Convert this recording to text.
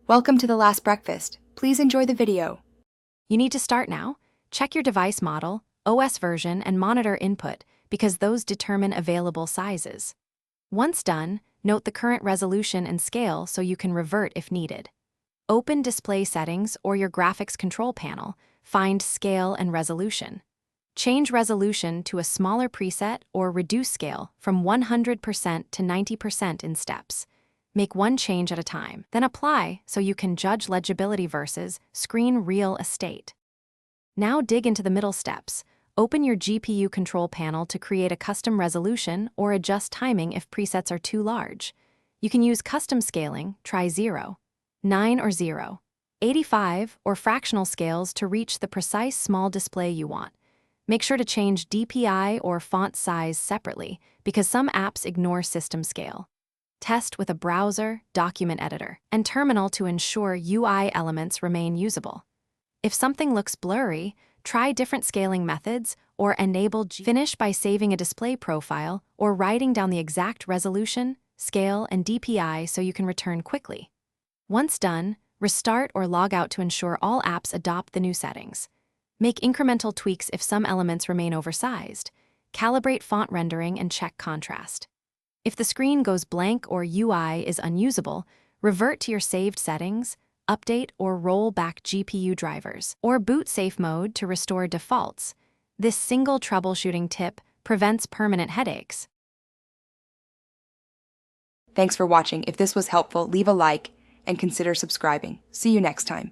Welcome to the last breakfast. Please enjoy the video. You need to start now. Check your device model, OS version, and monitor input because those determine available sizes. Once done, note the current resolution and scale so you can revert if needed. Open Display Settings or your graphics control panel, find Scale and Resolution. Change resolution to a smaller preset or reduce scale from 100% to 90% in steps. Make one change at a time, then apply so you can judge legibility versus screen real estate. Now dig into the middle steps. Open your GPU control panel to create a custom resolution or adjust timing if presets are too large. You can use custom scaling, try 0, 9 or 0, 85 or fractional scales to reach the precise small display you want. Make sure to change DPI or font size separately because some apps ignore system scale. Test with a browser, document editor, and terminal to ensure UI elements remain usable. If something looks blurry, try different scaling methods or enable Finish by saving a display profile or writing down the exact resolution, scale, and DPI so you can return quickly. Once done, restart or log out to ensure all apps adopt the new settings. Make incremental tweaks if some elements remain oversized. Calibrate font rendering and check contrast. If the screen goes blank or UI is unusable, revert to your saved settings, update or roll back GPU drivers, or boot safe mode to restore defaults. This single troubleshooting tip prevents permanent headaches. Thanks for watching. If this was helpful, leave a like and consider subscribing. See you next time.